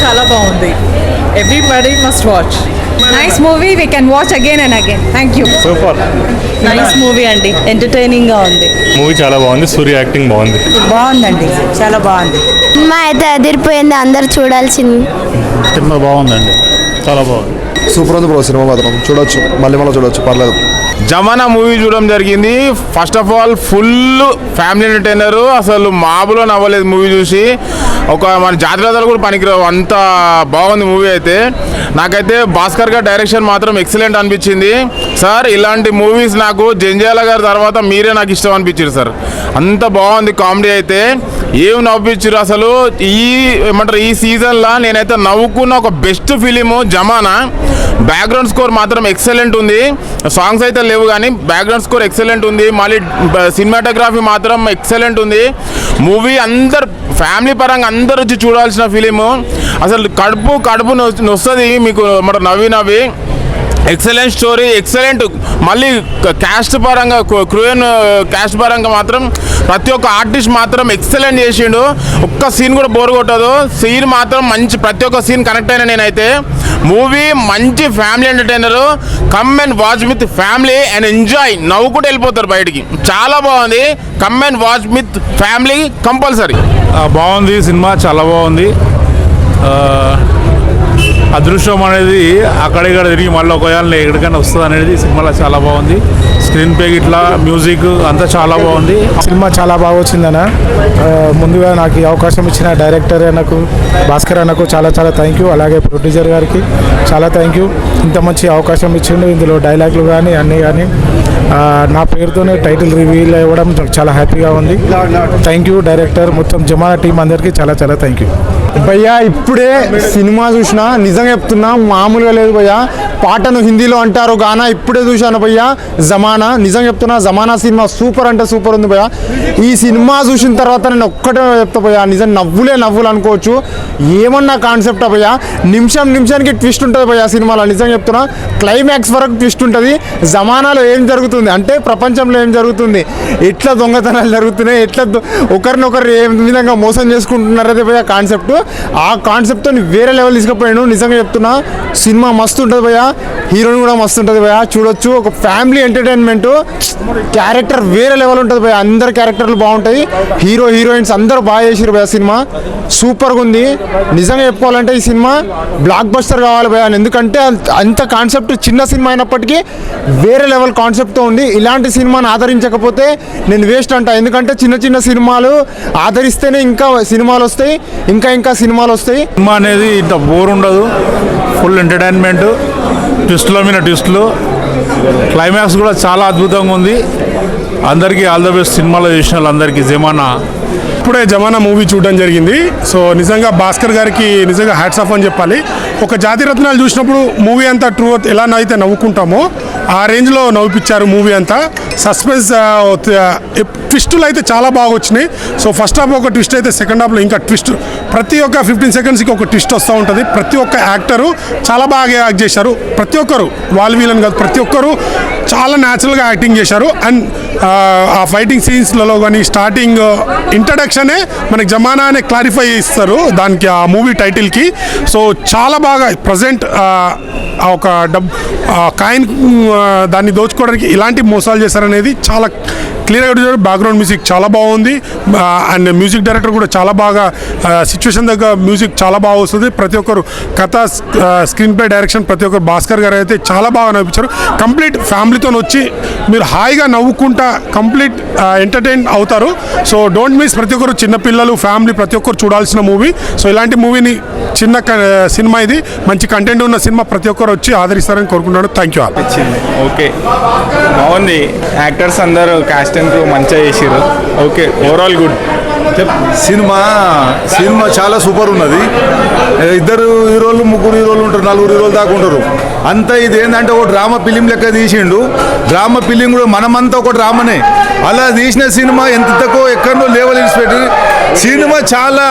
చాలా బాగుంది. Everybody must watch. Nice movie, we can watch again and again. Thank you. Super. Nice movie అండి, entertaining గా ఉంది. Movie చాలా బాగుంది. సూర్య యాక్టింగ్ బాగుంది. బాగుందండి, చాలా బాగుంది. సినిమా అయితే అదిరిపోయింది, అందరు చూడాల్సింది. సినిమా బాగుందండి, చాలా బాగుంది. సూపర్ ఉంది బ్రో. సినిమా మాత్రం చూడొచ్చు, మళ్ళీ చూడొచ్చు, పర్లేదు. జమానా మూవీ చూడడం జరిగింది. First of all full family entertainer. అసలు మామూలుగా నవ్వలేదు మూవీ చూసి. ఒక మన జాతీయతలు కూడా పనికిరావు, అంత బాగుంది మూవీ అయితే. నాకైతే భాస్కర్ గారి డైరెక్షన్ మాత్రం ఎక్సలెంట్ అనిపించింది సార్. ఇలాంటి మూవీస్ నాకు జంజాల గారి తర్వాత మీరే నాకు ఇష్టం అనిపించారు సార్. అంత బాగుంది కామెడీ అయితే. ఏం నవ్వించారు అసలు. ఏమంటారు ఈ సీజన్లో నేనైతే నవ్వుకున్న ఒక బెస్ట్ ఫిలిము జమానా. బ్యాక్గ్రౌండ్ స్కోర్ మాత్రం ఎక్సలెంట్ ఉంది. సాంగ్స్ అయితే లేవు కానీ బ్యాక్గ్రౌండ్ స్కోర్ ఎక్సలెంట్ ఉంది. మళ్ళీ సినిమాటోగ్రఫీ మాత్రం ఎక్సలెంట్ ఉంది. మూవీ అందరు ఫ్యామిలీ పరంగా అందరు వచ్చి చూడాల్సిన ఫిలిము. అసలు కడుపు నొస్తుంది మీకు మరి నవ్వి. Excellent story, excellent. మళ్ళీ క్యాస్ట్ పరంగా క్రూయన్ క్యాస్ట్ పరంగా మాత్రం ప్రతి ఒక్క ఆర్టిస్ట్ మాత్రం ఎక్సలెంట్ చేసిండు. ఒక్క సీన్ కూడా బోర్ కొట్టదు. సీన్ మాత్రం మంచి, ప్రతి ఒక్క సీన్ కనెక్ట్ అయినా నేనైతే. మూవీ మంచి family entertainer. Come and watch with family and enjoy. నవ్వుకుంటూ వెళ్ళిపోతారు బయటికి. చాలా బాగుంది. Come and watch with family compulsory. బాగుంది సినిమా, చాలా బాగుంది. అదృష్టం అనేది అక్కడిక్కడ తిరిగి మళ్ళీ ఒకవేళ ఎక్కడికైనా వస్తుంది అనేది సినిమాలో చాలా బాగుంది. స్క్రీన్ ప్లే ఇట్లా మ్యూజిక్ అంతా చాలా బాగుంది. సినిమా చాలా బాగా వచ్చిందన్న. ముందుగా నాకు ఈ అవకాశం ఇచ్చిన డైరెక్టర్ అన్నకు, భాస్కర్ అన్నకు చాలా థ్యాంక్ యూ. అలాగే ప్రొడ్యూసర్ గారికి చాలా థ్యాంక్ యూ. ఇంత మంచి అవకాశం ఇచ్చిండు. ఇందులో డైలాగులు కానీ అన్నీ కానీ నా పేరుతోనే టైటిల్ రివీల్ అవ్వడం చాలా హ్యాపీగా ఉంది. థ్యాంక్ యూ డైరెక్టర్, మొత్తం జమానా టీం అందరికీ చాలా థ్యాంక్ యూ. భయ్యా ఇప్పుడే సినిమా చూసినా, నిజంగా చెప్తున్నా మామూలుగా లేదు భయ్యా. పాటను హిందీలో అంటారు గానా, ఇప్పుడే చూశాను భయ్యా జమానా. నిజంగా చెప్తున్నా, జమానా సినిమా సూపర్ అంటే సూపర్ ఉంది భయ్యా. ఈ సినిమా చూసిన తర్వాత నేను ఒక్కటే చెప్తా భయ్యా, నిజం నవ్వులే అనుకోవచ్చు. ఏమన్నా కాన్సెప్ట్ భయ్యా, నిమిషానికి ట్విస్ట్ ఉంటుంది భయ్యా సినిమాలో. నిజంగా చెప్తున్నా, క్లైమాక్స్ వరకు ట్విస్ట్ ఉంటుంది. జమానాలో ఏం జరుగుతుంది అంటే, ప్రపంచంలో ఏం జరుగుతుంది, ఎట్లా దొంగతనాలు జరుగుతున్నాయి, ఎట్లా ఒకరినొకరు ఏ విధంగా మోసం చేసుకుంటున్నారు అదే భయ్యా కాన్సెప్ట్. ఆ కాన్సెప్ట్తో వేరే లెవెల్ తీసుకుపోయాను. నిజంగా చెప్తున్నా, సినిమా మస్తు ఉంటుంది భయ్యా. హీరోయిన్ కూడా మస్తు ఉంటుంది భయ్యా, చూడొచ్చు. ఒక ఫ్యామిలీ ఎంటర్టైన్మెంట్. క్యారెక్టర్ వేరే లెవెల్ ఉంటుంది భయ్యా. అందరు క్యారెక్టర్లు బాగుంటాయి. హీరోయిన్స్ అందరూ బాగా చేసారు భయ్యా. సినిమా సూపర్గా ఉంది. నిజంగా చెప్పుకోవాలంటే ఈ సినిమా బ్లాక్ బస్టర్ కావాలి భయ్యా. ఎందుకంటే అంత కాన్సెప్ట్ చిన్న సినిమా అయినప్పటికీ వేరే లెవెల్ కాన్సెప్ట్తో ఉంది. ఇలాంటి సినిమాని ఆదరించకపోతే నేను వేస్ట్ అంట. ఎందుకంటే చిన్న సినిమాలు ఆదరిస్తేనే ఇంకా సినిమాలు వస్తాయి, ఇంకా సినిమాలు వస్తాయి. సినిమా అనేది ఇంత బోర్ ఉండదు. ఫుల్ ఎంటర్టైన్మెంట్, ట్విస్టుల మీద ట్విస్టులు. క్లైమాక్స్ కూడా చాలా అద్భుతంగా ఉంది. అందరికీ ఆల్ ద బెస్ట్. సినిమాలో చేసిన వాళ్ళందరికీ. జమానా ఇప్పుడే జమానా మూవీ చూడడం జరిగింది. సో నిజంగా భాస్కర్ గారికి నిజంగా హ్యాట్స్ ఆఫ్ అని చెప్పాలి. ఒక జాతిరత్నాలు చూసినప్పుడు మూవీ అంతా ట్రూ ఎలా అయితే నవ్వుకుంటామో ఆ రేంజ్లో నవ్వుపించారు మూవీ అంతా. సస్పెన్స్ ట్విస్టులు అయితే చాలా బాగా వచ్చినాయి. సో ఫస్ట్ హాఫ్ ఒక ట్విస్ట్ అయితే సెకండ్ హాఫ్లో ఇంకా ట్విస్ట్. ప్రతి ఒక్క 15 సెకండ్స్కి ఒక ట్విస్ట్ వస్తూ ఉంటుంది. ప్రతి ఒక్క యాక్టరు చాలా బాగా యాక్ట్ చేశారు. ప్రతి ఒక్కరు వీళ్ళని కాదు, ప్రతి ఒక్కరు చాలా న్యాచురల్గా యాక్టింగ్ చేశారు. అండ్ ఆ ఫైటింగ్ సీన్స్లలో కానీ స్టార్టింగ్ ఇంట్రడక్షనే మనకి జమానా అనే క్లారిఫై ఇస్తారు దానికి, ఆ మూవీ టైటిల్కి. సో చాలా బాగా ప్రజెంట్ ఒక కాయిన్ దాన్ని దోచుకోవడానికి ఇలాంటి మోసాలు చేశారనేది చాలా క్లియర్గా చూసారు. బ్యాక్గ్రౌండ్ మ్యూజిక్ చాలా బాగుంది. అండ్ మ్యూజిక్ డైరెక్టర్ కూడా చాలా బాగా సిచ్యువేషన్ దగ్గర మ్యూజిక్ చాలా బాగా వస్తుంది. ప్రతి ఒక్కరు కథ, స్క్రీన్ ప్లే, డైరెక్షన్ ప్రతి ఒక్కరు. భాస్కర్ గారు అయితే చాలా బాగా నవ్వించారు. కంప్లీట్ ఫ్యామిలీతో వచ్చి మీరు హాయిగా నవ్వుకుంటా కంప్లీట్ ఎంటర్టైన్ అవుతారు. So don't miss. ప్రతి ఒక్కరు చిన్నపిల్లలు, ఫ్యామిలీ ప్రతి ఒక్కరు చూడాల్సిన మూవీ. సో ఇలాంటి మూవీని చిన్న సినిమా, ఇది మంచి కంటెంట్ ఉన్న సినిమా, ప్రతి ఒక్కరు వచ్చి ఆదరిస్తారని కోరుకుంటున్నాను. Thank you. ఓకే, బాగుంది. యాక్టర్స్ అందరూ కాస్ట్ అండ్ క్రూ మంచిగా చేసారు. Okay, overall good. సినిమా చాలా సూపర్ ఉన్నది. 2 హీరోలు 3 హీరోలు ఉంటారు, 4 హీరోలు దాకా ఉంటారు. అంత ఇది ఏంటంటే ఒక డ్రామా ఫిలిం లెక్క తీసిండు. డ్రామా ఫిలిం కూడా మనమంతా ఒక డ్రామానే. అలా తీసిన సినిమా ఎంత తక్కువ ఎక్కడో లేవల్ ఇన్స్పెక్టర్ సినిమా చాలా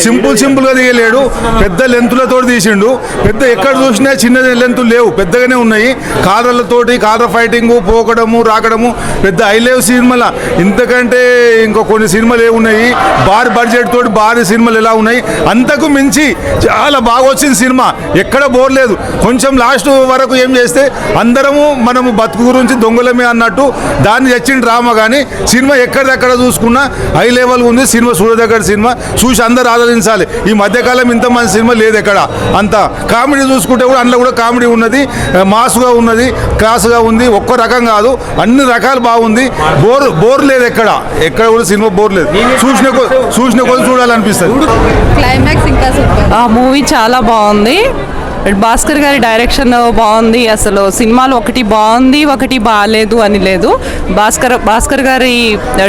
సింపుల్గా తీయలేడు. పెద్ద లెంతులతో తీసిండు. పెద్ద ఎక్కడ చూసినా చిన్న లెంతులు లేవు, పెద్దగానే ఉన్నాయి. కాదర్లతోటి కాదర్ ఫైటింగ్ పోకడము రాకడము పెద్ద హైలేవ్ సినిమాల ఇంతకంటే ఇంకో కొన్ని సినిమాలు ఏమున్నాయి. భారీ బడ్జెట్ తోటి భారీ సినిమాలు ఎలా ఉన్నాయి, అంతకు మించి చాలా బాగా వచ్చింది సినిమా. ఎక్కడ బోర్ లేదు. కొంచెం లాస్ట్ వరకు ఏం చేస్తే అందరము మనము బతుకు గురించి దొంగలమే అన్నట్టు దాన్ని తెచ్చిన డ్రామా. కానీ సినిమా ఎక్కడిదక్కడ చూసుకున్నా హై లెవెల్ ఉంది. సినిమా చూడదగ్గర సినిమా, చూసి అందరు ఆదరించాలి. ఈ మధ్యకాలం ఇంత మంచి సినిమా లేదు ఎక్కడ. అంత కామెడీ చూసుకుంటే కూడా అందులో కూడా కామెడీ ఉన్నది, మాస్గా ఉన్నది, క్లాస్గా ఉంది. ఒక్క రకం కాదు, అన్ని రకాలు బాగుంది. బోర్ లేదు ఎక్కడ కూడా సినిమా బోర్ లేదు. చూసిన కొద్ది చూడాలనిపిస్తుంది. క్లైమాక్స్ ఇంకా సూపర్. ఆ మూవీ చాలా బాగుంది. భాస్కర్ గారి డైరెక్షన్ బాగుంది. అసలు సినిమాలు ఒకటి బాగుంది ఒకటి బాగాలేదు అని లేదు. భాస్కర్ గారి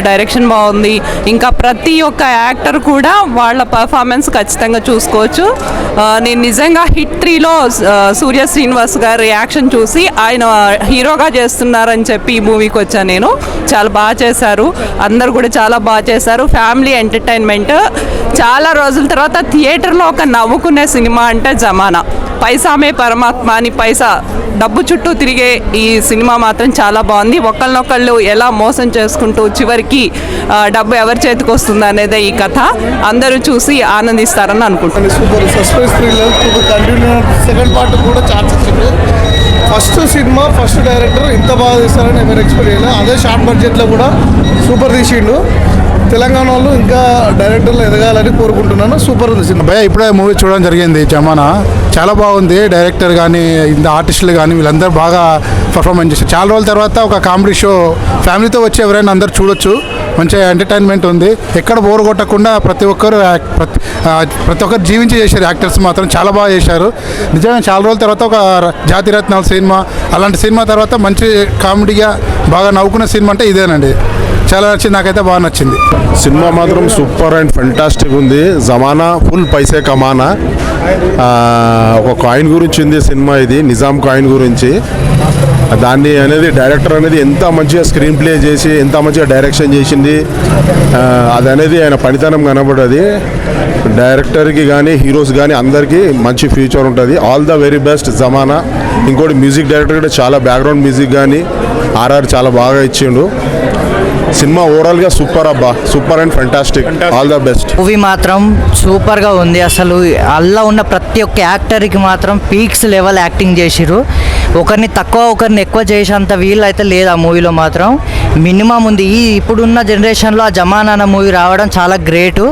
డైరెక్షన్ బాగుంది. ఇంకా ప్రతి ఒక్క యాక్టర్ కూడా వాళ్ళ పర్ఫార్మెన్స్ ఖచ్చితంగా చూసుకోవచ్చు. నేను నిజంగా హిట్ 3లో సూర్య శ్రీనివాస్ గారి రియాక్షన్ చూసి ఆయన హీరోగా చేస్తున్నారని చెప్పి ఈ మూవీకి వచ్చాను నేను. చాలా బాగా చేశారు, అందరు కూడా చాలా బాగా చేశారు. Family entertainment. చాలా రోజుల తర్వాత థియేటర్లో ఒక నవ్వుకునే సినిమా అంటే జమానా. పైసామే పరమాత్మ అని డబ్బు చుట్టూ తిరిగే ఈ సినిమా మాత్రం చాలా బాగుంది. ఒకళ్ళనొకళ్ళు ఎలా మోసం చేసుకుంటూ చివరికి డబ్బు ఎవరి చేతికి వస్తుంది అనేదే ఈ కథ. అందరూ చూసి ఆనందిస్తారని అనుకుంటున్నాను. Super suspense thriller continue. Second part కూడా ఛాన్స్ ఇచ్చింది. ఫస్ట్ సినిమా ఫస్ట్ డైరెక్టర్ ఇంత బాగా తీస్తారని ఎవరు ఎక్స్పెక్ట్ చేయలేదు. అదే షార్ట్ బడ్జెట్లో కూడా సూపర్ తీసిండు. తెలంగాణ వాళ్ళు ఇంకా డైరెక్టర్లు ఎదగాలని కోరుకుంటున్నాను. సూపర్ ఉంది సినిమా. భయ ఇప్పుడే మూవీ చూడడం జరిగింది. జమానా చాలా బాగుంది. డైరెక్టర్ కానీ ఆర్టిస్టులు కానీ వీళ్ళందరూ బాగా పర్ఫార్మెన్స్ చేశారు. చాలా రోజుల తర్వాత ఒక కామెడీ షో ఫ్యామిలీతో వచ్చి ఎవరైనా అందరూ చూడొచ్చు. మంచిగా ఎంటర్టైన్మెంట్ ఉంది. ఎక్కడ బోర్ కొట్టకుండా ప్రతి ఒక్కరు జీవించి చేశారు. యాక్టర్స్ మాత్రం చాలా బాగా చేశారు. నిజంగా చాలా రోజుల తర్వాత ఒక జాతిరత్నాల సినిమా, అలాంటి సినిమా తర్వాత మంచి కామెడీగా బాగా నవ్వుకున్న సినిమా అంటే ఇదేనండి. చాలా నచ్చింది, నాకైతే బాగా నచ్చింది. సినిమా మాత్రం సూపర్ అండ్ ఫెంటాస్టిక్ ఉంది. జమానా ఫుల్ పైసే కమానా. ఒక కాయిన్ గురించి ఉంది సినిమా. ఇది నిజాం కాయిన్ గురించి. దాన్ని అనేది డైరెక్టర్ అనేది ఎంత మంచిగా స్క్రీన్ ప్లే చేసి ఎంత మంచిగా డైరెక్షన్ చేసింది, అది అనేది ఆయన పనితనం కనబడది. డైరెక్టర్కి కానీ హీరోస్ కానీ అందరికీ మంచి ఫ్యూచర్ ఉంటుంది. ఆల్ ద వెరీ బెస్ట్ జమానా. ఇంకోటి మ్యూజిక్ డైరెక్టర్ కూడా చాలా బ్యాక్గ్రౌండ్ మ్యూజిక్ కానీ ఆర్ఆర్ చాలా బాగా ఇచ్చిండు. సినిమా ఓవరాల్గా సూపర్ అబ్బా, super and fantastic. All the best. Movie మాత్రం సూపర్గా ఉంది. అసలు అల్లా ఉన్న ప్రతి ఒక్క యాక్టర్కి మాత్రం పీక్స్ లెవెల్ యాక్టింగ్ చేసిరు. ఒకరిని తక్కువ ఒకరిని ఎక్కువ చేసేంత వీలు అయితే లేదు ఆ మూవీలో మాత్రం. మినిమం ఉంది. ఇప్పుడున్న జనరేషన్లో ఆ జమానా అన్న మూవీ రావడం చాలా గ్రేటు.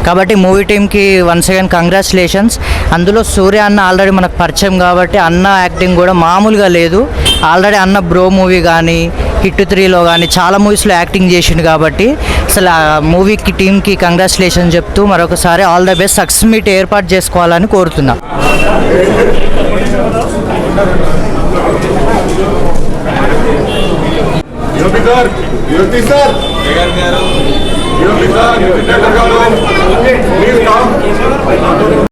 కాబట్టి మూవీ టీమ్కి వన్స్ అగైన్ కంగ్రాచులేషన్స్. అందులో సూర్య అన్న ఆల్రెడీ మనకు పరిచయం కాబట్టి అన్న యాక్టింగ్ కూడా మామూలుగా లేదు. ఆల్రెడీ అన్న బ్రో మూవీ కానీ హిట్ 3లో కానీ చాలా మూవీస్లో యాక్టింగ్ చేసిండు కాబట్టి అసలు ఆ మూవీకి టీమ్కి కంగ్రాచులేషన్ చెప్తూ మరొకసారి all the best. Success meet ఏర్పాటు చేసుకోవాలని కోరుతున్నా.